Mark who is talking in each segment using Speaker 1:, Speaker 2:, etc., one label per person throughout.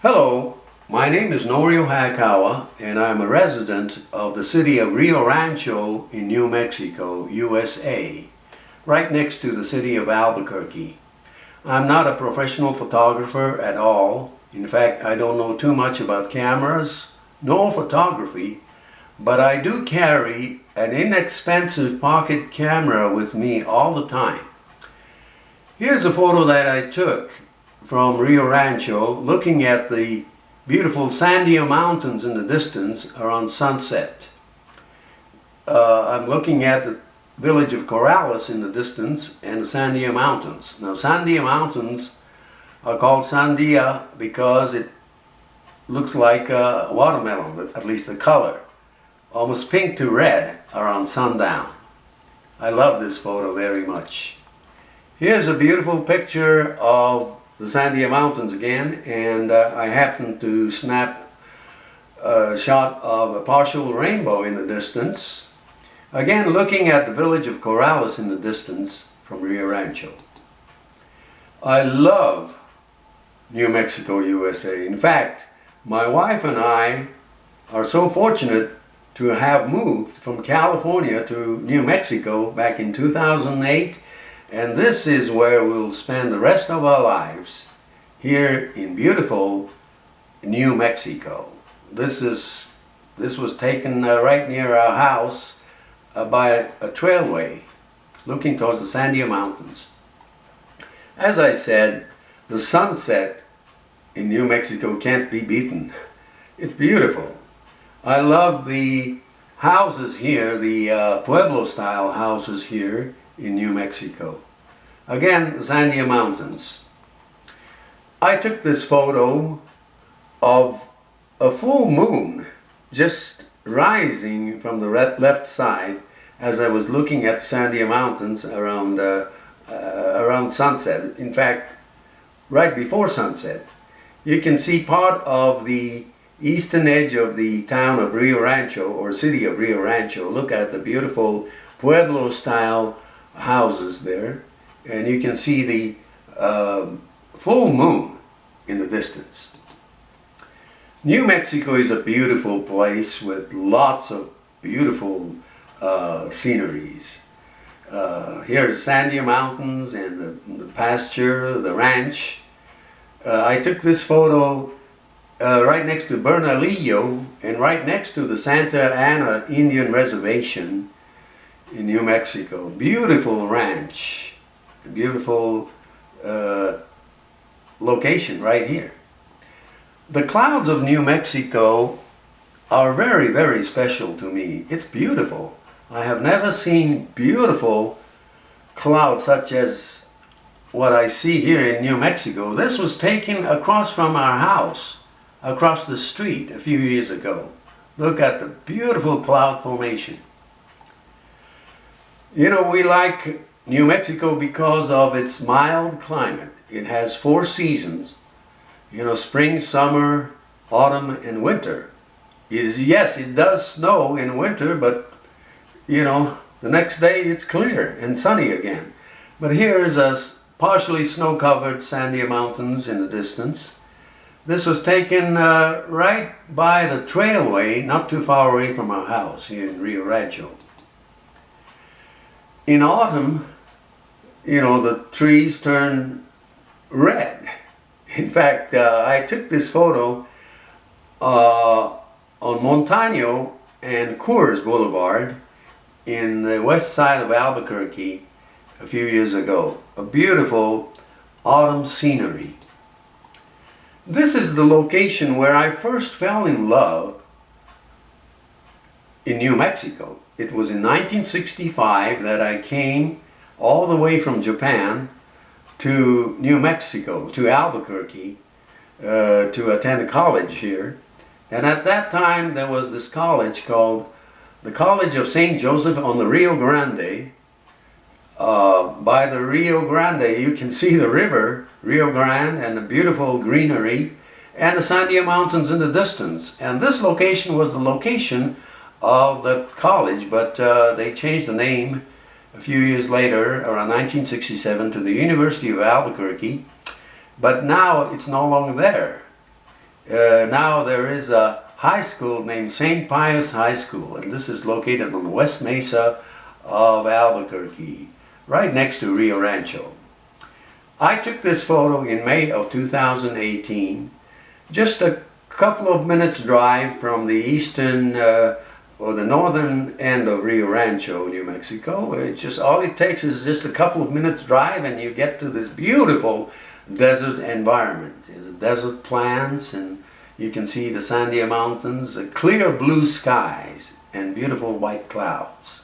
Speaker 1: Hello, my name is Norio Hayakawa and I'm a resident of the city of Rancho in New Mexico, USA, right next to the city of Albuquerque. I'm not a professional photographer at all. In fact, I don't know too much about cameras, nor photography, but I do carry an inexpensive pocket camera with me all the time. Here's a photo that I took from Rio Rancho, looking at the beautiful Sandia Mountains in the distance around sunset. I'm looking at the village of Corrales in the distance and the Sandia Mountains. Now, Sandia Mountains are called Sandia because it looks like a watermelon, at least the color, almost pink to red around sundown. I love this photo very much. Here's a beautiful picture of the Sandia Mountains again, and I happened to snap a shot of a partial rainbow in the distance. Again, looking at the village of Corrales in the distance from Rio Rancho. I love New Mexico, USA. In fact, my wife and I are so fortunate to have moved from California to New Mexico back in 2008. And this is where we'll spend the rest of our lives, here in beautiful New Mexico. This was taken right near our house by a trailway looking towards the Sandia Mountains. As I said, the sunset in New Mexico can't be beaten. It's beautiful. I love the houses here, the Pueblo-style houses here in New Mexico. Again, the Sandia Mountains. I took this photo of a full moon just rising from the left side as I was looking at the Sandia Mountains around sunset. In fact, right before sunset. You can see part of the eastern edge of the town of Rio Rancho, or city of Rio Rancho. Look at the beautiful Pueblo-style houses there, and you can see the full moon in the distance. New Mexico is a beautiful place with lots of beautiful sceneries. Here's Sandia Mountains and the pasture, the ranch. I took this photo right next to Bernalillo and right next to the Santa Ana Indian Reservation in New Mexico. Beautiful ranch, beautiful location right here. The clouds of New Mexico are very, very special to me. It's beautiful. I have never seen beautiful clouds such as what I see here in New Mexico. This was taken across from our house, across the street a few years ago. Look at the beautiful cloud formation. You know, we like New Mexico because of its mild climate. It has 4 seasons. You know, spring, summer, autumn, and winter. Yes, it does snow in winter, but you know, the next day it's clear and sunny again. But here is a partially snow-covered Sandia Mountains in the distance. This was taken right by the trailway, not too far away from our house here in Rio Rancho. In autumn, you know, the trees turn red. In fact, I took this photo on Montano and Coors Boulevard in the west side of Albuquerque a few years ago. A beautiful autumn scenery. This is the location where I first fell in love in New Mexico. It was in 1965 that I came all the way from Japan to New Mexico, to Albuquerque, to attend college here. And at that time there was this college called the College of St. Joseph on the Rio Grande. By the Rio Grande you can see the river, Rio Grande, and the beautiful greenery and the Sandia Mountains in the distance. And this location was the location of the college, but they changed the name a few years later, around 1967, to the University of Albuquerque. But now it's no longer there. Now there is a high school named St. Pius High School, and this is located on the West Mesa of Albuquerque, right next to Rio Rancho. I took this photo in May of 2018, just a couple of minutes drive from the eastern or the northern end of Rio Rancho, New Mexico. All it takes is just a couple of minutes drive and you get to this beautiful desert environment. There's desert plants, and you can see the Sandia Mountains, clear blue skies, and beautiful white clouds.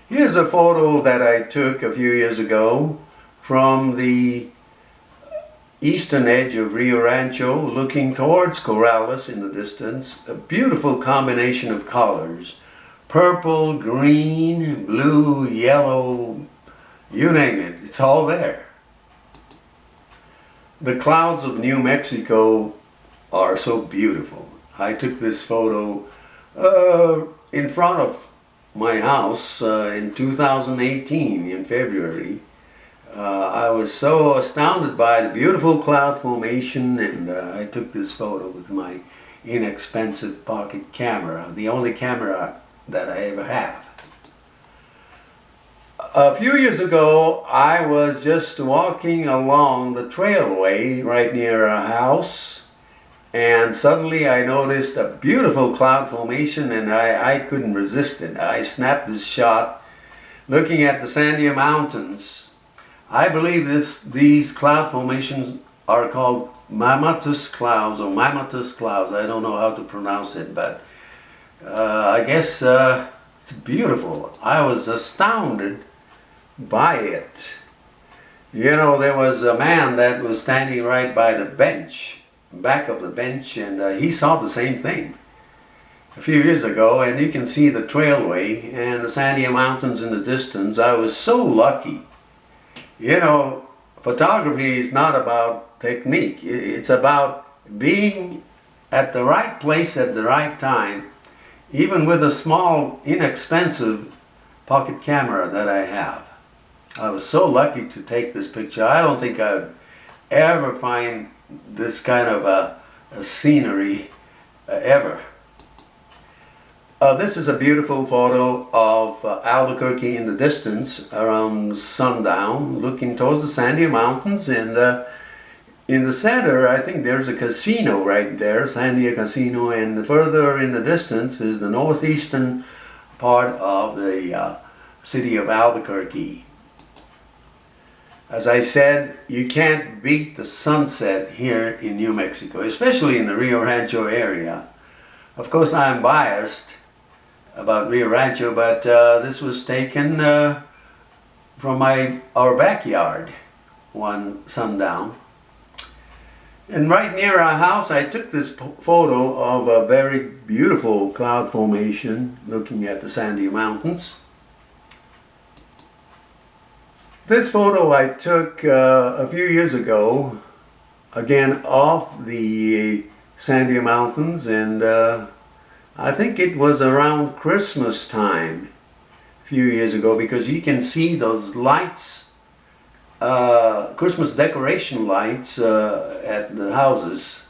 Speaker 1: Here's a photo that I took a few years ago from the eastern edge of Rio Rancho, looking towards Corrales in the distance. A beautiful combination of colors: purple, green, blue, yellow, you name it, it's all there. The clouds of New Mexico are so beautiful. I took this photo in front of my house in 2018 in February. I was so astounded by the beautiful cloud formation, and I took this photo with my inexpensive pocket camera, the only camera that I ever have. A few years ago, I was just walking along the trailway right near a house, and suddenly I noticed a beautiful cloud formation, and I couldn't resist it. I snapped this shot looking at the Sandia Mountains. I believe these cloud formations are called mammatus clouds, or mammatus clouds. I don't know how to pronounce it, but I guess it's beautiful. I was astounded by it. You know, there was a man that was standing right by the bench, back of the bench, and he saw the same thing a few years ago, and you can see the trailway and the Sandia Mountains in the distance. I was so lucky. You know, photography is not about technique. It's about being at the right place at the right time, even with a small, inexpensive pocket camera that I have. I was so lucky to take this picture. I don't think I'd ever find this kind of a scenery ever. This is a beautiful photo of Albuquerque in the distance around sundown, looking towards the Sandia Mountains, and in the center I think there's a casino right there, Sandia Casino, and further in the distance is the northeastern part of the city of Albuquerque. As I said, you can't beat the sunset here in New Mexico, especially in the Rio Rancho area. Of course, I'm biased about Rio Rancho, but this was taken from our backyard one sundown. And right near our house, I took this photo of a very beautiful cloud formation looking at the Sandia Mountains. This photo I took a few years ago, again off the Sandia Mountains, and I think it was around Christmas time a few years ago, because you can see those lights, Christmas decoration lights at the houses,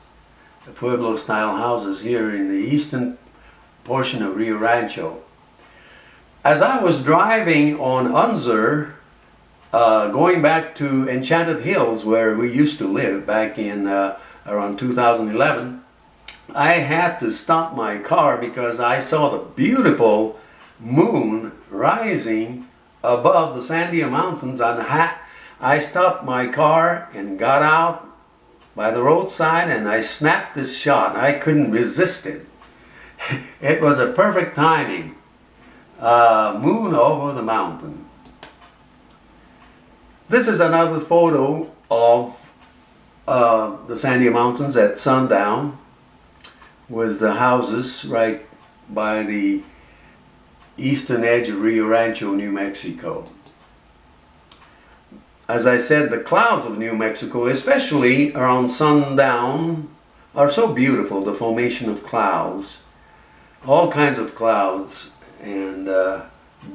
Speaker 1: the Pueblo style houses here in the eastern portion of Rio Rancho. As I was driving on Unser, going back to Enchanted Hills where we used to live back in around 2011, I had to stop my car because I saw the beautiful moon rising above the Sandia Mountains. I stopped my car and got out by the roadside, and I snapped this shot. I couldn't resist it. It was a perfect timing. Moon over the mountain. This is another photo of the Sandia Mountains at sundown, with the houses right by the eastern edge of Rio Rancho, New Mexico. As I said, the clouds of New Mexico, especially around sundown, are so beautiful. The formation of clouds, all kinds of clouds, and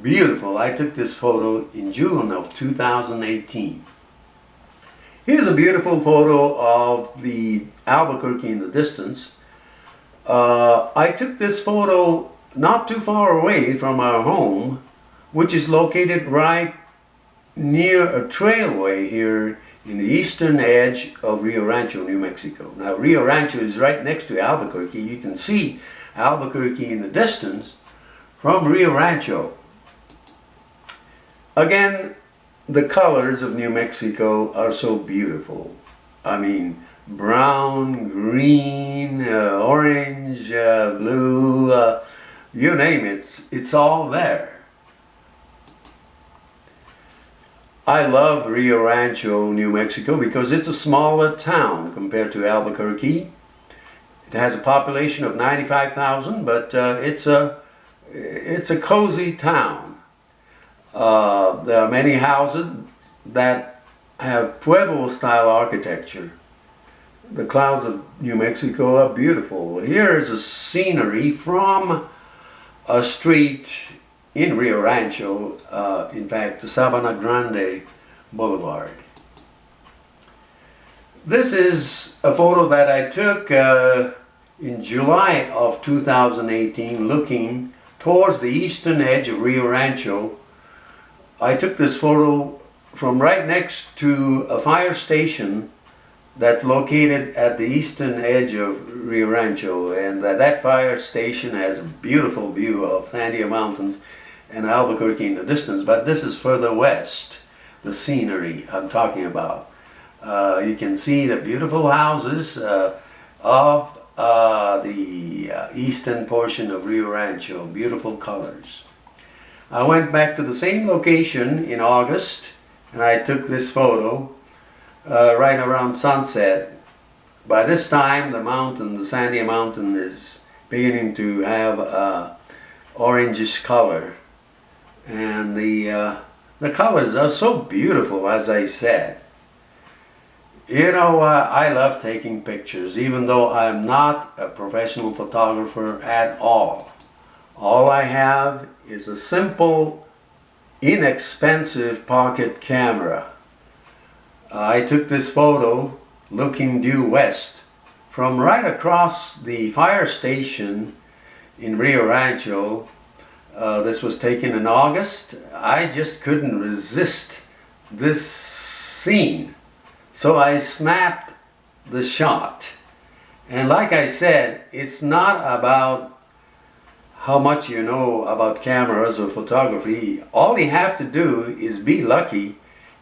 Speaker 1: beautiful. I took this photo in June of 2018. Here's a beautiful photo of the Albuquerque in the distance. I took this photo not too far away from our home, which is located right near a trailway here in the eastern edge of Rio Rancho, New Mexico. Now, Rio Rancho is right next to Albuquerque. You can see Albuquerque in the distance from Rio Rancho. Again, the colors of New Mexico are so beautiful. I mean, brown, green, orange, blue, you name it, it's all there. I love Rio Rancho, New Mexico because it's a smaller town compared to Albuquerque. It has a population of 95,000, but it's a cozy town. There are many houses that have Pueblo-style architecture. The clouds of New Mexico are beautiful. Here is a scenery from a street in Rio Rancho, in fact, the Sabana Grande Boulevard. This is a photo that I took in July of 2018, looking towards the eastern edge of Rio Rancho. I took this photo from right next to a fire station that's located at the eastern edge of Rio Rancho, and that fire station has a beautiful view of Sandia Mountains and Albuquerque in the distance, but this is further west, the scenery I'm talking about. You can see the beautiful houses of the eastern portion of Rio Rancho, beautiful colors. I went back to the same location in August and I took this photo right around sunset. By this time the mountain, the Sandia Mountain, is beginning to have a orangish color, and the colors are so beautiful, as I said. You know, I love taking pictures, even though I'm not a professional photographer at all. All I have is a simple, inexpensive pocket camera. I took this photo looking due west from right across the fire station in Rio Rancho. This was taken in August. I just couldn't resist this scene, so I snapped the shot. And like I said, it's not about how much you know about cameras or photography. All you have to do is be lucky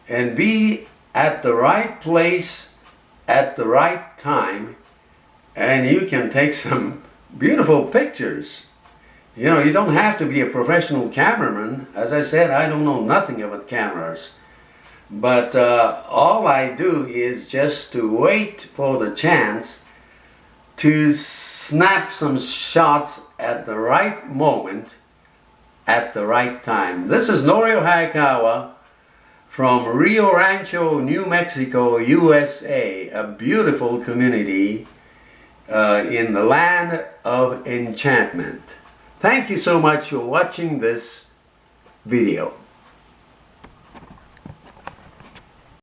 Speaker 1: and be at the right place at the right time, and you can take some beautiful pictures. You know, you don't have to be a professional cameraman. As I said, I don't know nothing about cameras. But all I do is just to wait for the chance to snap some shots at the right moment, at the right time. This is Norio Hayakawa from Rio Rancho, New Mexico, USA, a beautiful community in the land of enchantment. Thank you so much for watching this video.